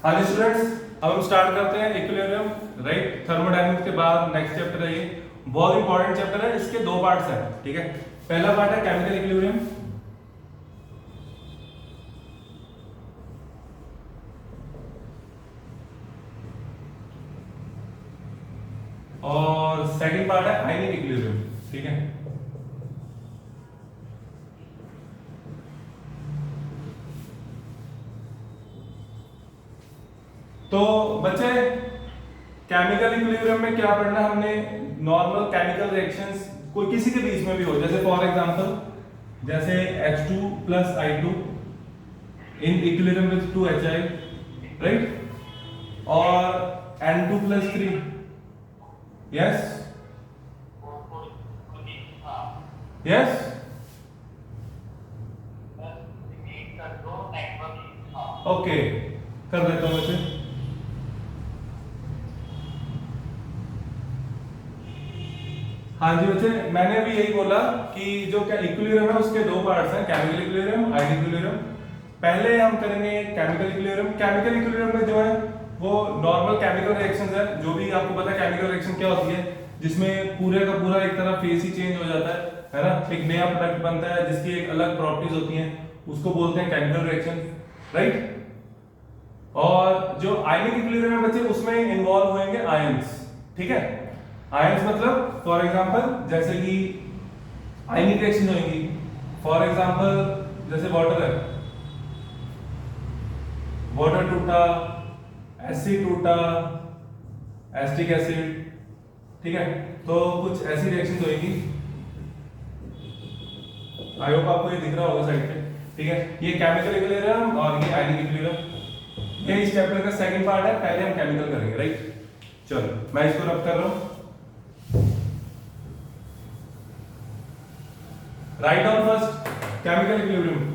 हाँ जी स्टूडेंट्स, अब हम स्टार्ट करते हैं इक्विलिब्रियम, राइट। थर्मोडायनेमिक्स के बाद नेक्स्ट चैप्टर है ये, बहुत इंपॉर्टेंट चैप्टर है। इसके दो पार्ट्स हैं, ठीक है। पहला पार्ट है केमिकल इक्विलिब्रियम, और सेकंड पार्ट है आयनिक इक्विलिब्रियम, ठीक है। तो बच्चे, केमिकल इक्विलिब्रियम में क्या पढ़ना है हमने? नॉर्मल केमिकल रिएक्शंस कोई किसी के बीच में भी हो, जैसे फॉर एग्जांपल जैसे H2 plus I2 in equilibrium with 2HI, right, और N2 plus 3, yes yes, okay, कर देता हूं वैसे। हाँ जी बच्चे, मैंने भी यही बोला कि जो क्या इक्विलिब्रियम है उसके दो पार्ट्स हैं, केमिकल इक्विलिब्रियम, आयनिक इक्विलिब्रियम। पहले हम करेंगे केमिकल इक्विलिब्रियम। केमिकल इक्विलिब्रियम में जो है वो नॉर्मल केमिकल रिएक्शंस है, जो भी आपको पता है केमिकल रिएक्शन क्या होती है, जिसमें पूरे का पूरा एक तरह फेस ही चेंज हो जाता है ना। एक नया प्रोडक्ट बनता है जिसकी एक अलग प्रॉपर्टीज होती हैं, उसको बोलते हैं केमिकल रिएक्शन, राइट। और जो आयनिक इक्विलिब्रियम है बच्चे, उसमें इन्वॉल्व होंगे आयंस, ठीक है। आयंस मतलब फॉर एग्जांपल जैसे कि आयनिक रिएक्शन होगी, फॉर एग्जांपल जैसे वाटर है, वाटर टूटा, एसिड टूटा, एसिटिक एसिड, ठीक है। तो कुछ ऐसी रिएक्शन होगी, आई होप आपको ये दिख रहा होगा साइड पे, ठीक है। ये केमिकल इक्विलिब्रियम और ये आयनिक इक्विलिब्रियम, ये इस चैप्टर का सेकंड पार्ट है। पहले हम केमिकल करेंगे, राइट। चलो मैं इसको रब कर रहा हूं। Write down first chemical equilibrium.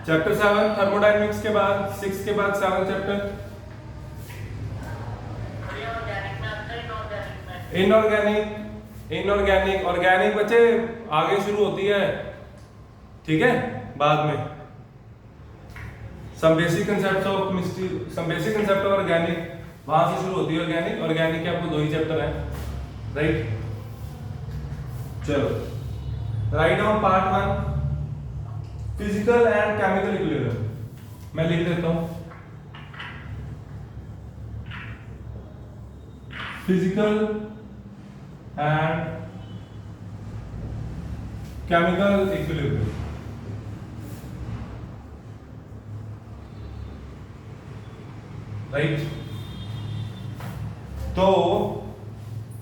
Chapter 7 thermodynamics के बाद 6 के बाद 7 चैप्टर इनऑर्गेनिक। इनऑर्गेनिक ऑर्गेनिक बच्चे आगे शुरू होती है, ठीक है, बाद में। Some basic concepts of chemistry, some basic concept of organic, वहां से शुरू होती है ऑर्गेनिक। ऑर्गेनिक के आपको दो ही चैप्टर हैं, राइट। चलो write down part 1 physical and chemical equilibrium. मैं लिख देता हूं physical and chemical equilibrium, right. तो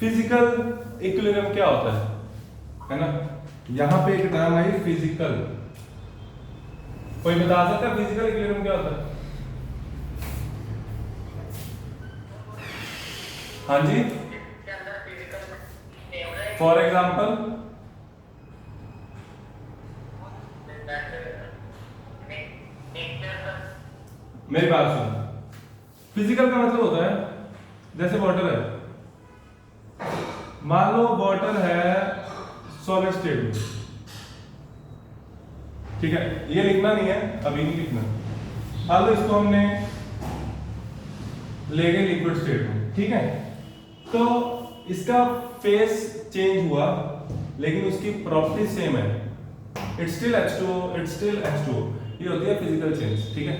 फिजिकल इक्विलिब्रियम क्या होता है ना। यहां पे एक टर्म आई फिजिकल, कोई बता सकता है फिजिकल इक्विलिब्रियम क्या होता है? हाँ जी, फॉर एग्जाम्पल मेरी बात सुनो, फिजिकल का मतलब होता है जैसे वाटर है, मान लो वाटर है सॉलिड स्टेट में, ठीक है। ये लिखना नहीं है, अभी नहीं लिखना। मान लो इसको हमने ले गए लिक्विड स्टेट में, ठीक है। तो इसका फेस चेंज हुआ लेकिन उसकी प्रॉपर्टी सेम है, it's still H2O, it's still H2O। ये होती है फिजिकल चेंज, ठीक है।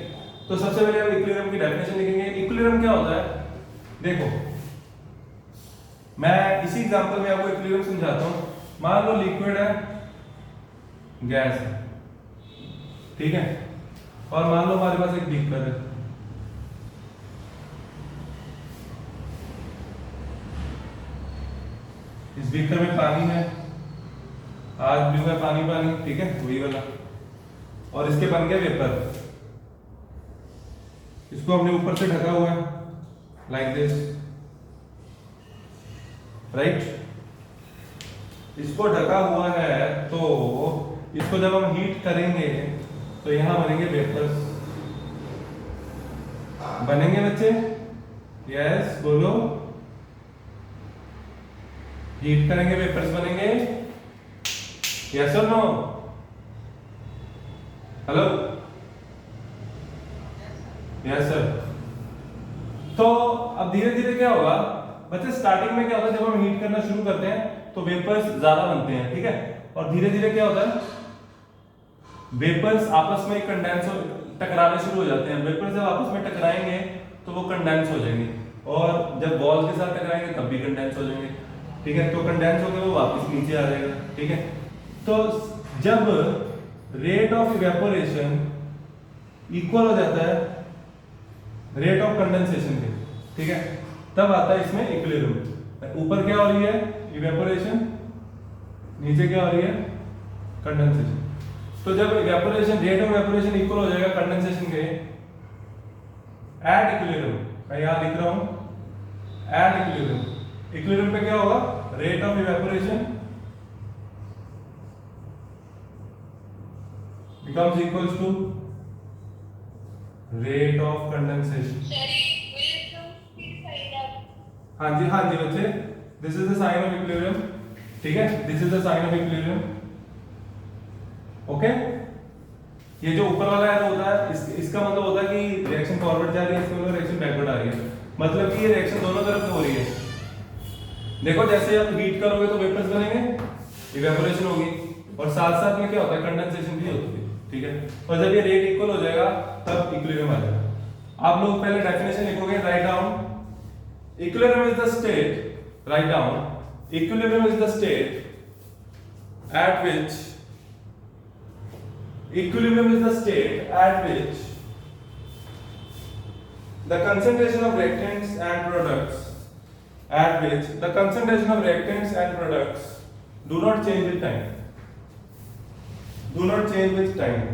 तो सबसे पहले हम इक्विलिब्रियम की डेफिनेशन लिखेंगे। इक्विलिब्रियम क्या होता है? देखो मैं इसी एग्जांपल में आपको इक्विलिब्रियम समझाता हूं। मान लो लिक्विड है, गैस है, ठीक है, और मान लो हमारे पास एक बीकर है, इस बीकर में पानी है, आज ब्लू है पानी पानी, ठीक है, वही वाला, और इसके बन गए वेपर। इसको हमने ऊपर से ढका हुआ है लाइक दिस, राइट। इसको ढका हुआ है तो इसको जब हम हीट करेंगे तो यहां बनेंगे वेपर्स, बनेंगे बच्चे, यस बोलो। हीट करेंगे वेपर्स बनेंगे, यस और नो? Hello, yes sir. तो अब धीरे धीरे क्या होगा बच्चे, स्टार्टिंग में क्या होता है जब हम हीट करना शुरू करते हैं तो वेपर्स ज्यादा बनते हैं, ठीक है, और धीरे धीरे क्या होता है वेपर्स आपस में कंडेंस टकराने शुरू हो जाते हैं। वेपर्स जब आपस में टकराएंगे तो वो कंडेंस हो जाएंगे, और जब वॉल के साथ टकराएंगे तब भी कंडेंस हो जाएंगे, ठीक है। तो कंडेंस होकर वो वापस नीचे आ जाएगा, ठीक है। तो जब रेट ऑफ इवेपोरेशन इक्वल हो जाता है रेट ऑफ कंडेंसेशन के, ठीक है, तब आता है इसमें इक्विलिब्रियम। ऊपर क्या हो रही है इवेपोरेशन, नीचे क्या हो रही है कंडेंसेशन। तो जब evaporation rate of evaporation equal हो जाएगा कंडेंसेशन के एट इक्विलिब्रियम, मैं यहां लिख रहा हूं एट इक्विलिब्रियम। इक्विलिब्रियम पे क्या होगा rate of evaporation becomes equals to rate of condensation। हाँ जी बच्चे, this is the sign of equilibrium, ठीक है, this is the sign of equilibrium, okay. ये जो ऊपर वाला एरो होता है इसका मतलब होता है कि रिएक्शन फॉरवर्ड जा रही है, इसका मतलब रिएक्शन बैकवर्ड आ रही है, मतलब कि ये रिएक्शन दोनों तरफ हो रही है। देखो जैसे आप हीट करोगे तो वेपर्स बनेंगे, इवेपोरेशन होगी, और साथ साथ में क्या होता है कंडेंसेशन भी होती है, ठीक है। और जब ये रेट इक्वल हो जाएगा तब इक्विलिब्रियम आ जाएगा। आप लोग पहले डेफिनेशन लिखोगे, write down equilibrium is the state, write down equilibrium is the state eight which equilibrium is the state at which the concentration of reactants and products do not change with time, do not change with time।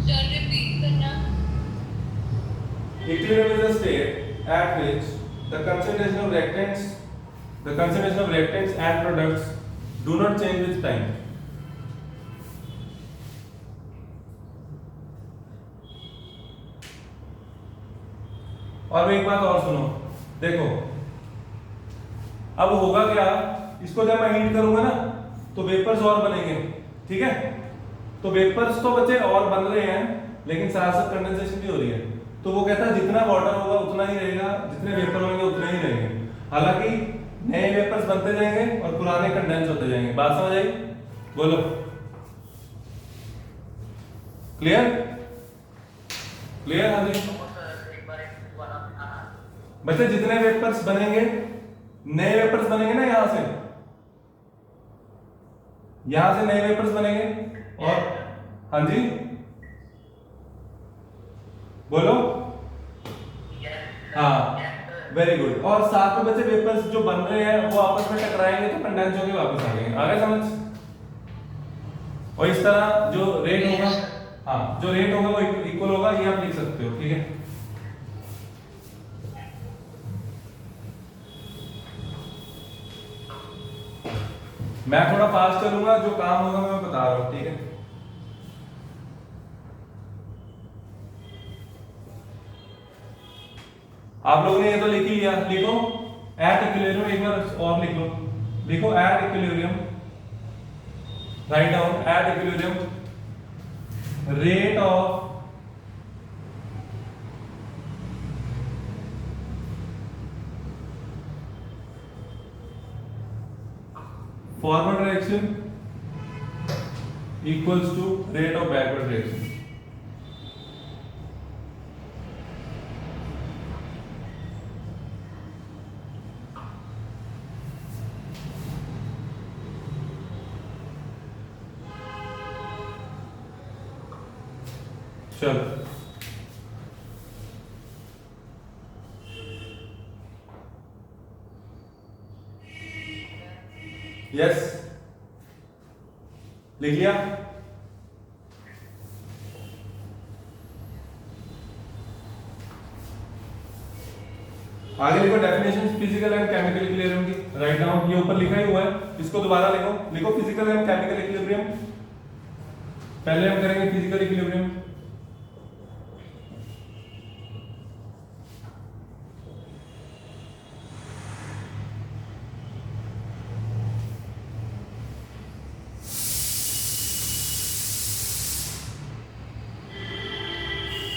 Sir repeat करना। Equilibrium is the state at which the concentration of reactants and products do not change with time। और एक बात और सुनो, देखो अब होगा क्या, इसको जब मैं हीट करूंगा ना तो वेपर्स और बनेंगे, ठीक है। तो वेपर्स तो बच्चे और बन रहे हैं लेकिन साथ साथ कंडेंसेशन भी हो रही है। तो वो कहता है जितना वाटर होगा उतना ही रहेगा, जितने वेपर होंगे उतने ही रहेंगे। हालांकि नए वेपर्स बनते जाएंगे और पुराने कंडेंस होते जाएंगे। बात समझ आई? बोलो क्लियर? क्लियर? हाँ जी बच्चे, जितने वेपर्स बनेंगे, नए वेपर्स बनेंगे ना, यहां से नए वेपर्स बनेंगे, और हाँ जी बोलो हाँ वेरी गुड। और साथ में बच्चे वेपर्स जो बन रहे हैं वो आपस में टकराएंगे तो कंडेंस होके वापस आ जाएंगे। आगे समझ? और इस तरह जो रेट होगा, हाँ जो रेट होगा वो इक्वल होगा, ये आप लिख सकते हो, ठीक है। मैं थोड़ा फास्ट चलूंगा, जो काम होगा मैं बता रहा हूं, ठीक है। आप लोगों ने ये तो लिख ही लिया, लिखो एट इक्विलिब्रियम, एक बार और लिख लो, लिखो at equilibrium, write down at equilibrium rate of forward reaction equals to rate of backward reaction. चलो यस लिख लिया? आगे लिखो definition physical and chemical equilibrium की, राइट डाउन, ये ऊपर लिखा ही हुआ है, इसको दोबारा लिखो, लिखो फिजिकल एंड केमिकल इक्विलिब्रियम। पहले हम करेंगे फिजिकल इक्विलिब्रियम।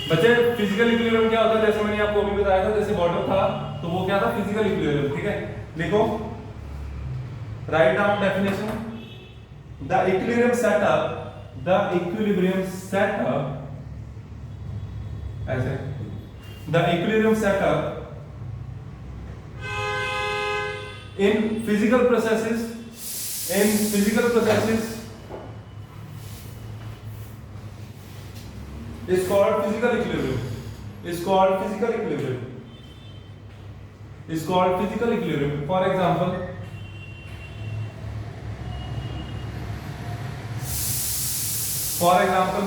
बच्चे फिजिकल इक्विलिब्रियम क्या होता है, जैसे मैंने आपको अभी बताया था, जैसे बॉर्डर था तो वो क्या था, फिजिकल इक्विलिब्रियम। ठीक है, लिखो, write down definition. The equilibrium setup ऐसे, the equilibrium setup in physical processes is called physical equilibrium. Is called physical equilibrium. Is called physical equilibrium. For example,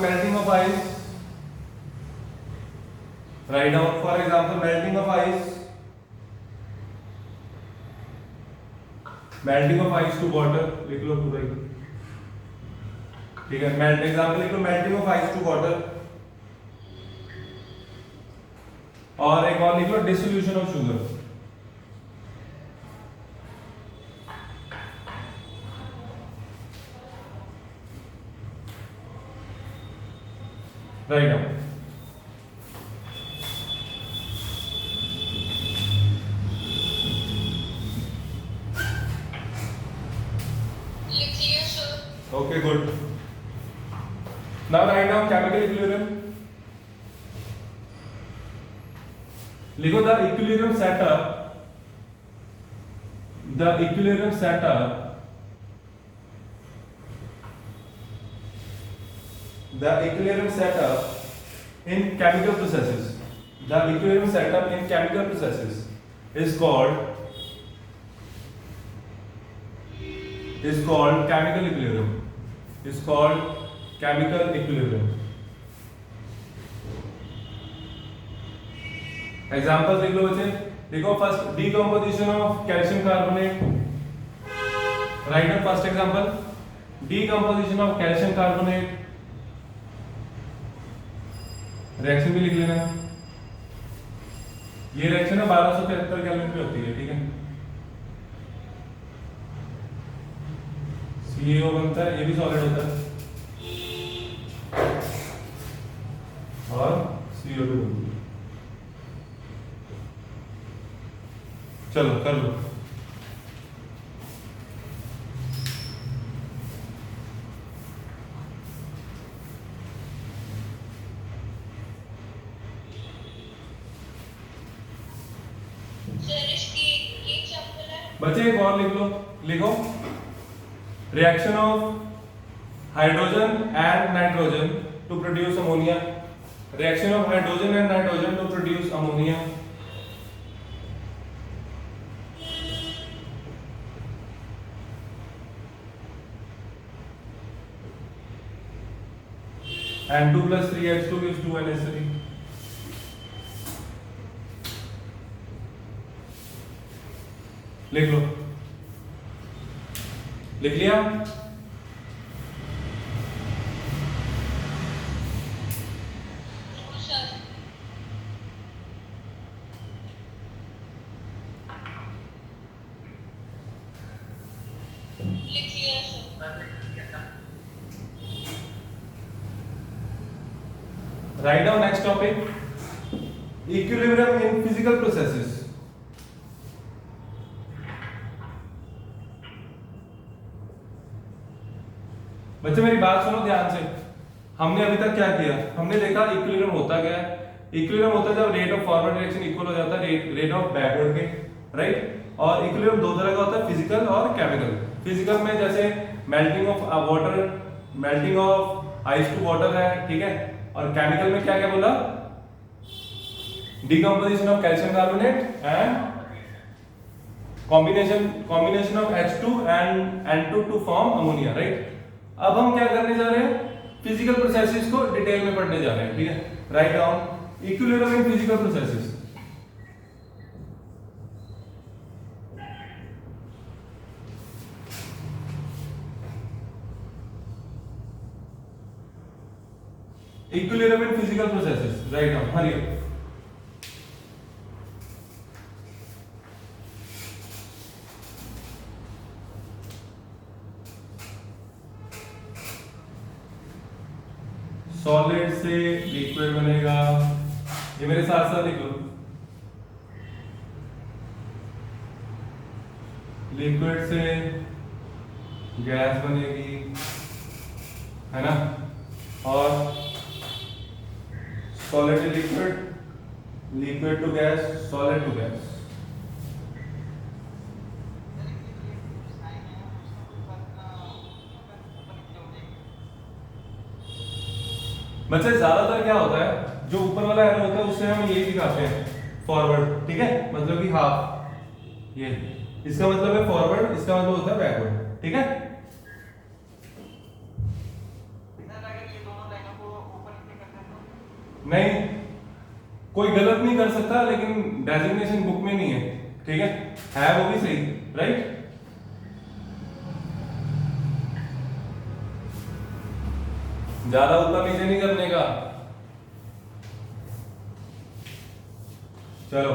melting of ice. Write down. For example, melting of ice. Melting of ice to water. लिख लो पूरा ही। ठीक है, example लिख लो, melting of ice to water। और एक और लिख लो, dissolution of sugar. Write down. लिखिए sir. Okay, good. Now write down chemical equilibrium. लिखो, the equilibrium setup in chemical processes. The equilibrium setup in chemical processes is called chemical equilibrium. Is called chemical equilibrium. Examples लिख लो बच्चे। देखो, first decomposition of calcium carbonate. Write down first example, decomposition of calcium carbonate. Reaction भी लिख लेना। ये reaction है 1273 kelvin पे होती है। ठीक है, CaO बनता है, ये भी सॉलिड होता है, और CO2 बनती है। चलो कर लो। सर इसकी एक एग्जांपल है। बच्चे एक और लिख लो। लिखो, reaction of hydrogen and nitrogen to produce ammonia. Reaction of hydrogen and nitrogen to produce ammonia. and 2 plus 3H2 gives 2NH3. लिख लो। लिख लिया? सर लिखिए sir. Write down next topic, equilibrium in physical processes. बच्चे मेरी बात सुनो ध्यान से। हमने अभी तक क्या किया? हमने देखा इक्विलिब्रियम होता क्या है। इक्विलिब्रियम होता है जब rate of forward reaction equal हो जाता है रेट ऑफ बैकवर्ड के, राइट। और इक्विलिब्रियम दो तरह का होता है, फिजिकल और केमिकल। फिजिकल में जैसे melting of water, melting of ice to water है, ठीक है। और केमिकल में क्या क्या बोला? Decomposition of calcium carbonate and combination of H2 and N2 to form ammonia, right. अब हम क्या करने जा रहे हैं? फिजिकल प्रोसेसेस को डिटेल में पढ़ने जा रहे हैं, ठीक है। Write down equilibrium in physical processes. Equilibrium in physical processes, write down, hurry up. Solid से लिक्विड बनेगा, ये मेरे साथ साथ लिख लो, लिक्विड से गैस बनेगी, है ना, और solid to liquid, liquid to gas, solid to gas. बच्चे ज्यादातर क्या होता है, जो ऊपर वाला एरो होता है उससे हम ये दिखाते हैं फॉरवर्ड, ठीक है, मतलब कि हाफ, ये इसका मतलब है फॉरवर्ड, इसका मतलब होता है बैकवर्ड, ठीक है। नहीं, कोई गलत नहीं कर सकता, लेकिन डेजिग्नेशन बुक में नहीं है, ठीक है वो भी सही, राइट। ज्यादा ऊपर नीचे नहीं करने का। चलो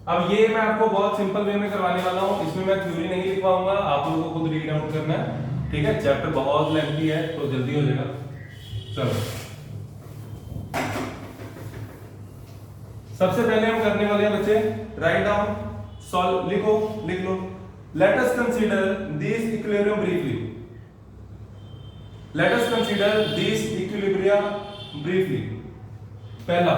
अब ये मैं आपको बहुत सिंपल वे में करवाने वाला हूं, इसमें मैं थ्योरी नहीं लिखवाऊंगा, आप लोगों को खुद रीड आउट करना है, ठीक है। चैप्टर बहुत लेंथी है तो जल्दी हो जाएगा। चलो सबसे पहले हम करने वाले हैं बच्चे, राइट डाउन, सॉल्व, लिखो, लिख लो। Let us consider this equilibrium briefly, let us consider this equilibrium briefly. पहला,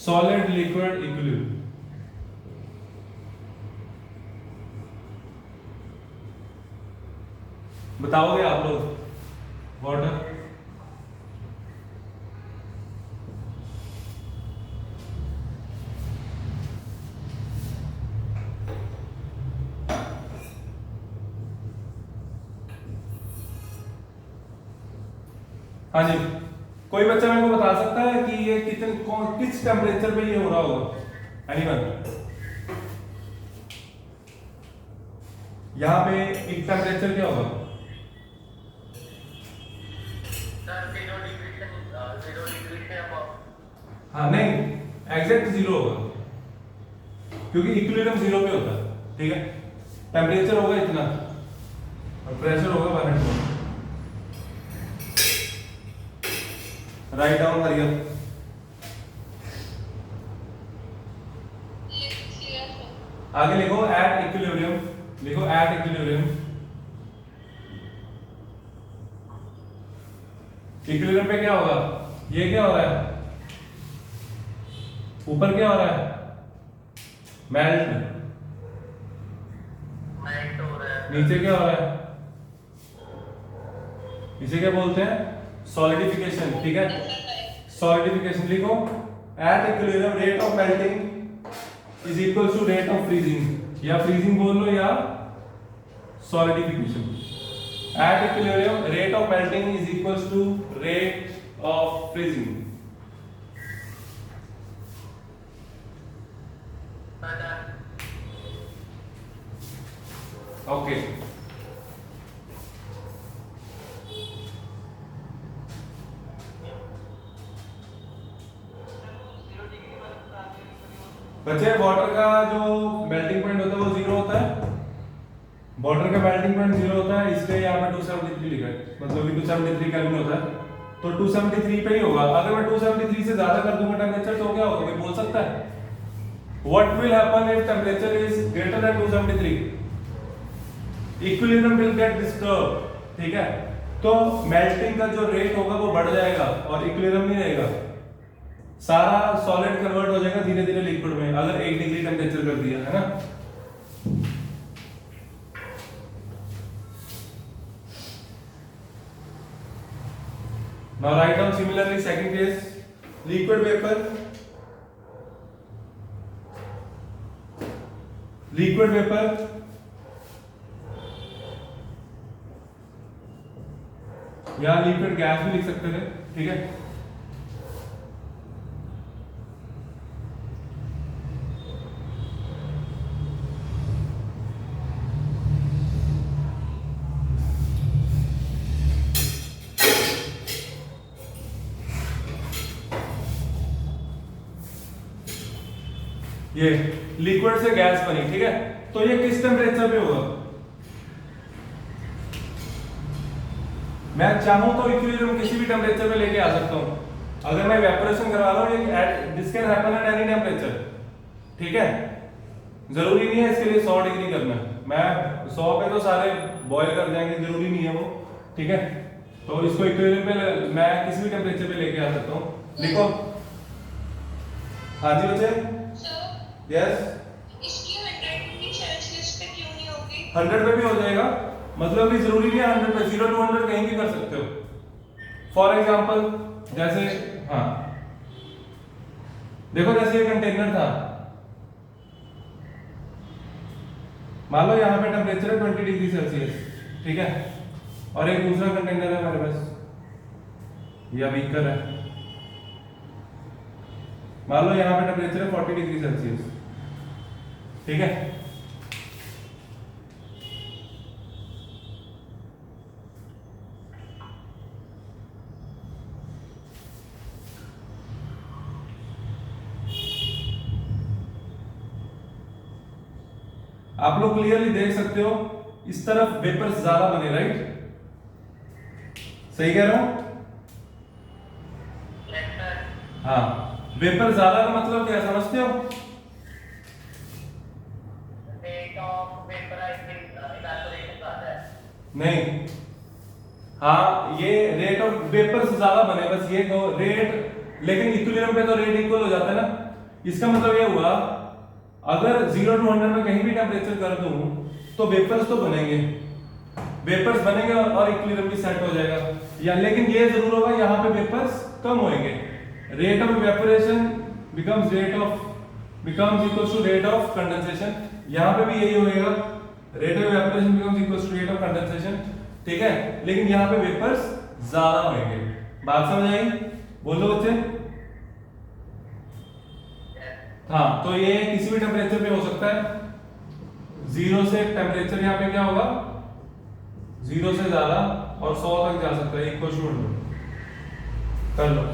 सॉलिड लिक्विड इक्विलिब्रियम। बताओगे आप लोग? वाटर, हाँ जी, कोई बच्चा मेरे को बता सकता है कि ये किस टेम्परेचर पे ये हो रहा होगा? एनीवन? यहाँ पे एक टेम्परेचर क्या होगा? हाँ नहीं, एग्जैक्ट 0 होगा, क्योंकि इक्विलिब्रियम 0 पे होता है, ठीक है। टेम्परेचर होगा इतना और प्रेशर होगा 1 राइट डाउन करिए। आगे लिखो एट इक्विलिब्रियम, लिखो एट इक्विलिब्रियम। इक्विलिब्रियम पे क्या होगा? ये क्या हो रहा है? ऊपर क्या हो रहा है? मेल्ट हो रहा है। नीचे क्या हो रहा है? इसे क्या बोलते हैं? सॉलिडिफिकेशन, ठीक है। सॉलिडिफिकेशन लिखो, at equilibrium rate of melting is equal to rate of freezing, या फ्रीजिंग बोल लो या solidification. At equilibrium rate of melting is equal to rate of freezing. Okay बच्चे, वाटर का जो मेल्टिंग पॉइंट होता है वो 0 होता है। वाटर का मेल्टिंग पॉइंट 0 होता है, इसलिए यहाँ पे 273 लिखा है, मतलब कि 273 केल्विन होता है, तो 273 पे ही होगा। अगर मैं 273 से ज्यादा कर दूंगा टेम्परेचर तो क्या होगा? कोई बोल सकता है? What will happen if temperature is greater than 273? Equilibrium will get disturb, ठीक है। तो मेल्टिंग का जो रेट होगा वो बढ़ जाएगा और इक्विलिब्रियम नहीं रहेगा, सारा सॉलिड कन्वर्ट हो जाएगा धीरे धीरे लिक्विड में, अगर 1 डिग्री टेम्परेचर कर दिया, है ना। Now write down similarly second case, liquid vapor, liquid vapor, या लिक्विड गैस भी लिख सकते थे, ठीक है। ये लिक्विड से गैस बनी, ठीक है। तो ये किस टेम्परेचर पे होगा? मैं चाहूं तो इक्विलिब्रियम किसी भी टेम्परेचर पे लेके आ सकता हूं। अगर मैं इवेपोरेशन करवा रहा हूं, ये this can happen at any temperature, ठीक है। जरूरी नहीं है इसके लिए 100 डिग्री करना। मैं 100 पे तो सारे बॉयल कर जाएंगे, जरूरी नहीं है वो, ठीक है। तो इसको इक्विलिब्रियम पे मैं किसी भी टेम्परेचर पे लेके आ सकता हूं। देखो, हाँ जी बच्चे, सर यस, इसकी 100 डिग्री सेल्सियस पे क्यों नहीं होगी? 100 पे भी हो जाएगा, मतलब कि जरूरी नहीं है 100 पे, 0 to 100 कहीं भी कर सकते हो। फॉर एग्जाम्पल जैसे, हाँ देखो, जैसे ये कंटेनर था, मान लो यहाँ पे टेम्परेचर है 20 डिग्री सेल्सियस, ठीक है। और एक दूसरा कंटेनर है हमारे पास, या बीकर है, मान लो यहाँ पे टेम्परेचर है 40 डिग्री सेल्सियस, ठीक है। आप लोग क्लियरली देख सकते हो, इस तरफ वेपर्स ज्यादा बने, राइट? सही कह रहा हूं? हाँ, वेपर ज्यादा का मतलब क्या समझते हो? नहीं, हाँ ये रेट ऑफ वेपर्स ज्यादा बने, बस ये कहो रेट। लेकिन इक्विलिब्रियम पे तो रेट इक्वल हो जाता है ना। इसका मतलब ये हुआ, अगर 0 to 100 में कहीं भी टेम्परेचर कर दूं तो वेपर्स तो बनेंगे, वेपर्स बनेंगे और इक्विलिब्रियम भी सेट हो जाएगा। या लेकिन ये जरूर होगा, यहाँ पे वेपर्स कम होंगे, rate of evaporation becomes equal to rate of condensation. यहाँ पे भी यही होएगा, rate of evaporation becomes equal to rate of condensation, ठीक है। लेकिन यहाँ पे वेपर्स ज्यादा होंगे। बात समझ आई? बोलो बच्चे। हाँ, तो ये किसी भी टेम्परेचर पे हो सकता है। 0 से टेम्परेचर यहाँ पे क्या होगा, 0 से ज्यादा और 100 तक जा सकता है, इक्वल टू 100 कर लो।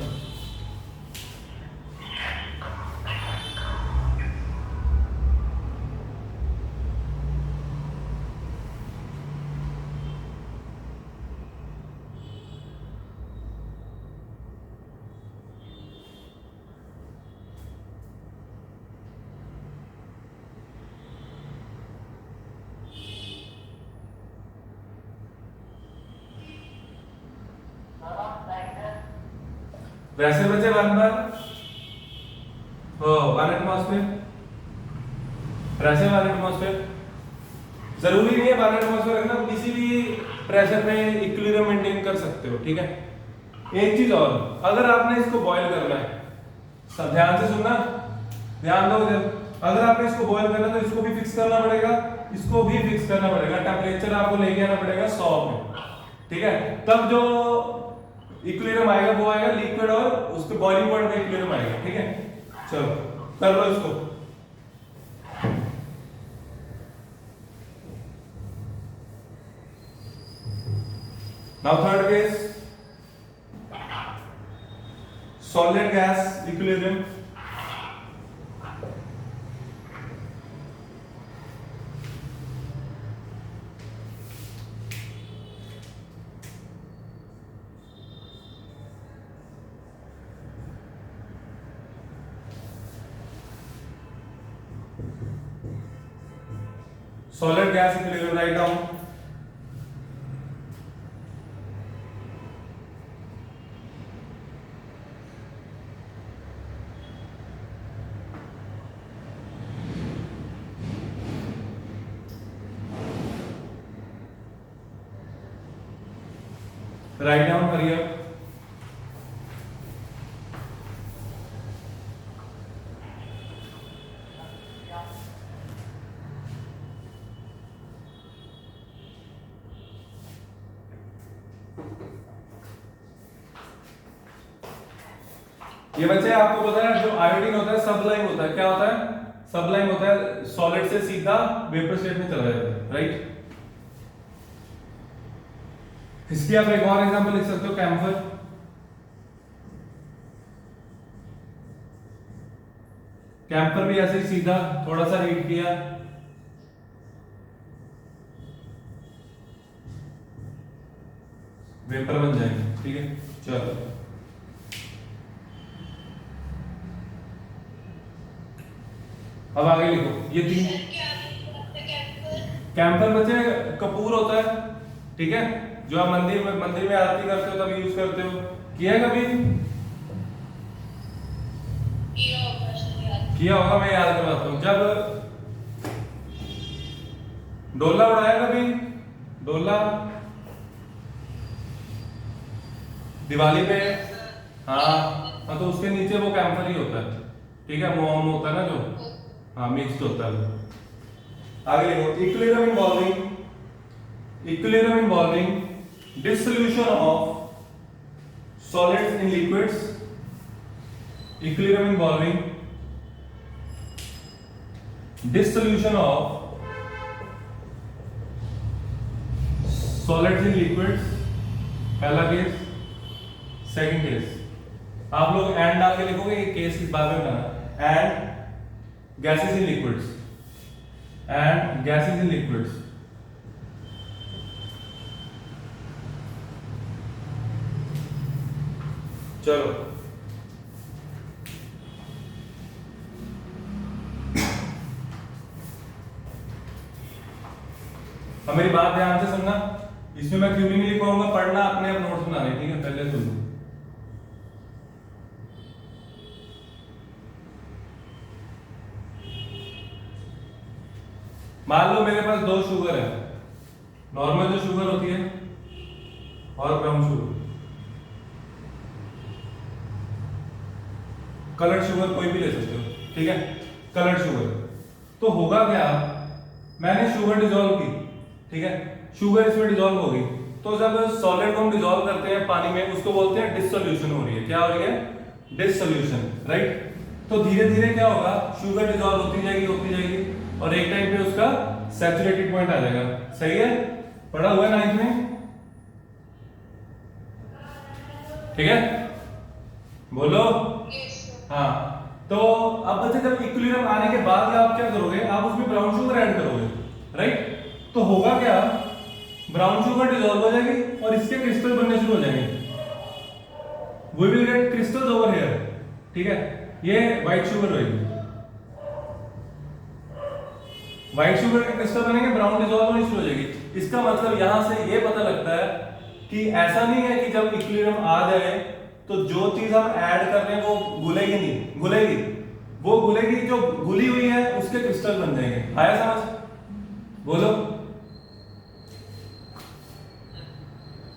वैसे बचे 1 बार हो 1 एटमॉस्फेयर, प्रेशर 1 एटमॉस्फेयर। जरूरी नहीं है 1 एटमॉस्फेयर रखना, किसी भी प्रेशर में इक्विलिब्रियम मेंटेन कर सकते हो, ठीक है। एक चीज और, अगर आपने इसको बॉयल करना है, सब ध्यान से सुनना, ध्यान दो इधर। अगर आपने इसको बॉयल करना है तो इसको भी फिक्स करना पड़ेगा, इसको भी फिक्स करना पड़ेगा। टेम्परेचर आपको लेके आना पड़ेगा 100 में, ठीक है। तब जो इक्विलिब्रियम आएगा वो आएगा लिक्विड और उसके बॉइलिंग पॉइंट पे इक्विलिब्रियम आएगा, ठीक है। चलो कर लो इसको। Now third case, solid gas equilibrium. Solid gas equilibrium, write down. Write down करिए। ये बच्चे आपको पता है, जो आयोडीन होता है सबलाइम होता है। क्या होता है? सबलाइम होता है, सॉलिड से सीधा वेपर स्टेट में चला जाता है, राइट। इसकी आप एक और एग्जांपल लिख सकते हो, कैम्फर। कैंपर भी ऐसे ही सीधा थोड़ा सा हीट किया, वेपर बन जाएंगे। ठीक है, चलो अब आगे लिखो ये तीन। सर क्या कैंपर? कैंपर बच्चे कपूर होता है, ठीक है, जो आप मंदिर में आरती करते हो तब यूज करते हो। किया है कभी? किया होगा सर याद। किया होगा, मैं याद करवाता हूँ। जब डोला उड़ाया कभी, डोला दिवाली पे, हाँ हाँ, तो उसके नीचे वो कैंपर ही होता है, ठीक है, मोम होता है ना जो, हाँ मिक्स्ड होता है। आगे देखो, equilibrium involving dissolution of solids in liquids, equilibrium involving dissolution of solids in liquids, पहला केस। सेकंड केस, आप लोग एंड डाल के लिखोगे, ये केस किस बात में बनाना, and gases in liquids, and gases in liquids. चलो अब मेरी बात ध्यान से सुनना, इसमें मैं क्यों नहीं लिखूंगा, पढ़ना अपने आप नोट्स बनाने, ठीक है, पहले सुन लो। मान लो मेरे पास दो शुगर है, नॉर्मल जो शुगर होती है और ब्राउन शुगर, कलर्ड शुगर कोई भी ले सकते हो, ठीक है, कलर्ड शुगर। तो होगा क्या, मैंने शुगर डिसॉल्व की, ठीक है, शुगर इसमें डिसॉल्व होगी, तो जब सॉलिड को हम डिसॉल्व करते हैं पानी में, उसको बोलते हैं डिसोल्यूशन हो रही है। क्या हो रही है? Dissolution, right. तो धीरे धीरे क्या होगा, शुगर डिसॉल्व होती जाएगी और एक टाइम पे उसका सैचुरेटेड पॉइंट आ जाएगा। सही है, पढ़ा हुआ है नाइन्थ में, ठीक है, बोलो। Yes sir. हाँ, तो अब बच्चे जब इक्विलिब्रियम आने के बाद आप क्या करोगे, आप उसमें ब्राउन शुगर ऐड करोगे, राइट। तो होगा क्या, ब्राउन शुगर डिसॉल्व हो जाएगी और इसके क्रिस्टल बनने शुरू हो जाएंगे। We will get crystals over here, ठीक है, ये व्हाइट शुगर होगी, व्हाइट शुगर के क्रिस्टल बनेंगे, ब्राउन डिसॉल्व होनी शुरू हो जाएगी। इसका मतलब यहां से ये पता लगता है कि ऐसा नहीं है कि जब इक्विलिब्रियम आ जाए तो जो चीज हम ऐड कर रहे हैं वो घुलेगी नहीं, घुलेगी, वो घुलेगी, जो घुली हुई है उसके क्रिस्टल बन जाएंगे। आया समझ? बोलो।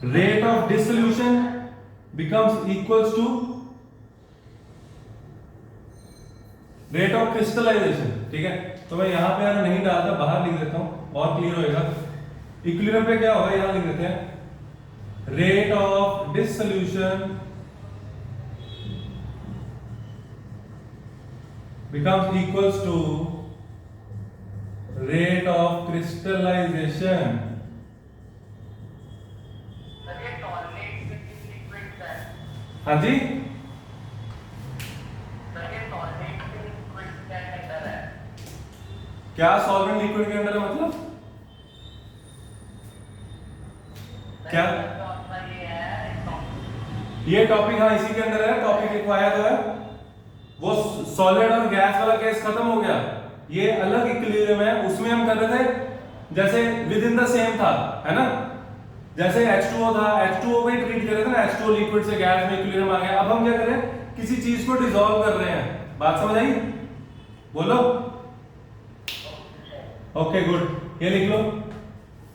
Rate of dissolution becomes equals to rate of crystallisation, ठीक है। तो मैं यहां पे यार नहीं डालता, बाहर लिख देता हूं और क्लियर होएगा। इक्विलिब्रियम पे क्या होगा, यहां लिख देते हैं, rate of dissolution becomes equals to rate of crystallization। हाँ जी, क्या सॉल्वेंट लिक्विड के अंदर है, मतलब क्या? ये टॉपिक, हाँ इसी के अंदर है, टॉपिक लिखवाया तो है। वो सॉलिड और गैस वाला केस खत्म हो गया, ये अलग इक्विलिब्रियम है, उसमें हम कर रहे थे जैसे विद इन द सेम था, है ना, जैसे H2O था, H2O को ही ट्रीट कर रहे थे ना, H2O लिक्विड से गैस में इक्विलिब्रियम आ गया। अब हम क्या कर रहे हैं, किसी चीज को डिसॉल्व कर रहे हैं। बात समझ आई? बोलो। ओके गुड, ये लिख लो।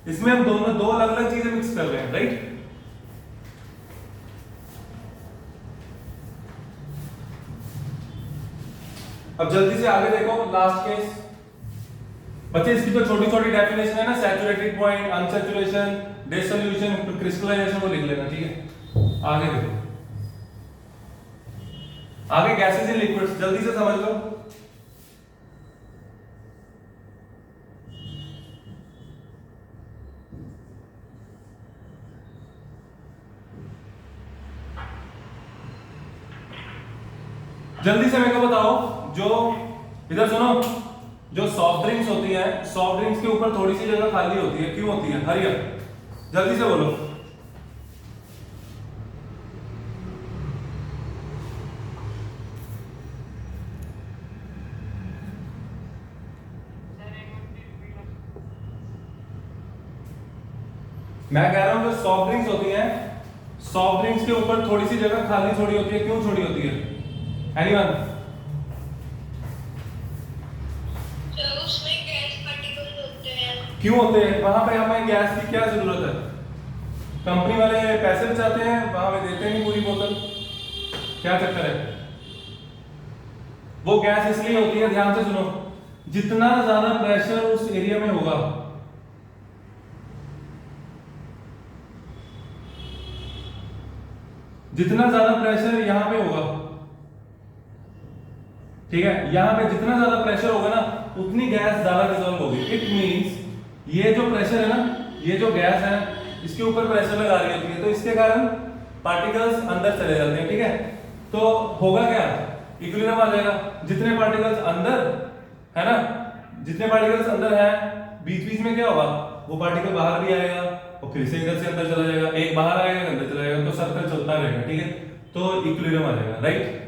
इसमें हम दोनों दो अलग अलग चीजें मिक्स कर रहे हैं, राइट। अब जल्दी से आगे देखो, लास्ट केस बच्चे, इसकी तो छोटी छोटी डेफिनेशन है ना, saturated point, unsaturation, dissolution, crystallisation, वो लिख लेना, ठीक है। आगे देखो, आगे गैसेस इन लिक्विड्स, जल्दी से समझ लो। जल्दी से मेरे को बताओ, जो इधर सुनो, जो सॉफ्ट ड्रिंक्स होती हैं, सॉफ्ट ड्रिंक्स के ऊपर थोड़ी सी जगह खाली होती है, क्यों होती है? हरी अप, जल्दी से बोलो। मैं कह रहा हूं जो सॉफ्ट ड्रिंक्स होती हैं, सॉफ्ट ड्रिंक्स के ऊपर थोड़ी सी जगह खाली छोड़ी होती है, क्यों छोड़ी होती है? एनीवन? तो उसमें गैस पार्टिकल्स होते हैं। क्यों होते हैं? वहां पे हमें गैस की क्या जरूरत है? कंपनी वाले पैसे बचाते हैं, वहां पे देते नहीं पूरी बोतल, क्या चक्कर है? वो गैस इसलिए होती है, ध्यान से सुनो, जितना ज्यादा प्रेशर उस एरिया में होगा, जितना ज्यादा प्रेशर यहां पे होगा, ठीक है, यहां पे जितना ज्यादा प्रेशर होगा ना, उतनी गैस ज्यादा डिसॉल्व होगी। इट मींस ये जो प्रेशर है ना, ये जो गैस है, इसके ऊपर प्रेशर लगा रही होती है, तो इसके कारण पार्टिकल्स अंदर चले जाते हैं, ठीक है। तो होगा क्या? इक्विलिब्रियम आ जाएगा। जितने पार्टिकल्स अंदर है ना, जितने पार्टिकल्स अंदर है, बीच बीच में क्या होगा, वो पार्टिकल बाहर भी आएगा और फिर से इधर से अंदर चला जाएगा, एक बाहर आएगा अंदर चला जाएगा, तो सर्कल चलता रहेगा, ठीक है। तो इक्विलिब्रियम आ जाएगा, राइट।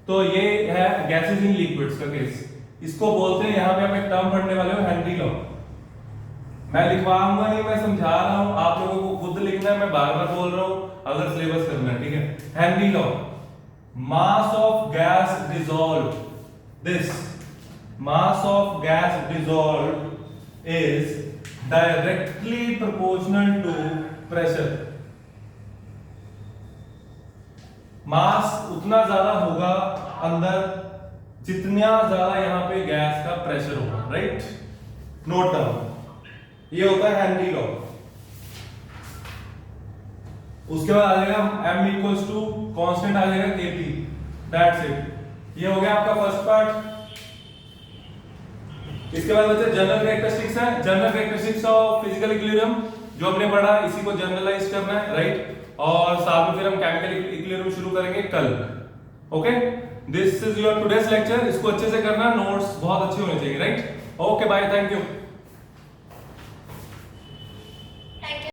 तो ये है गैसेस इन लिक्विड्स का केस। इसको बोलते हैं, यहां पे हम एक टर्म पढ़ने वाले हो, हेनरी लॉ। मैं लिखवाऊंगा नहीं, मैं समझा रहा हूं, आप लोगों को खुद लिखना है, मैं बार बार बोल रहा हूं अगर सिलेबस करना है, ठीक है। Henry law, mass of gas dissolved, this mass of gas dissolved is directly proportional to pressure। मास उतना ज्यादा होगा अंदर जितना ज्यादा यहां पे गैस का प्रेशर होगा, राइट। नोट डाउन, ये होता है हेनरी लॉ। उसके बाद आ जाएगा m इक्वल्स टू कांस्टेंट आ जाएगा kp, दैट्स इट। ये हो गया आपका फर्स्ट पार्ट। इसके बाद बच्चे जनरल कैरेक्टरिस्टिक्स है, general characteristics of physical equilibrium जो हमने पढ़ा, इसी को जनरलाइज करना है, राइट। और साथ में फिर हम केमिकल इक्विलिब्रियम शुरू करेंगे कल, okay. This is your today's lecture. इसको अच्छे से करना, नोट्स बहुत अच्छे होने चाहिए, right. Okay bye, thank you.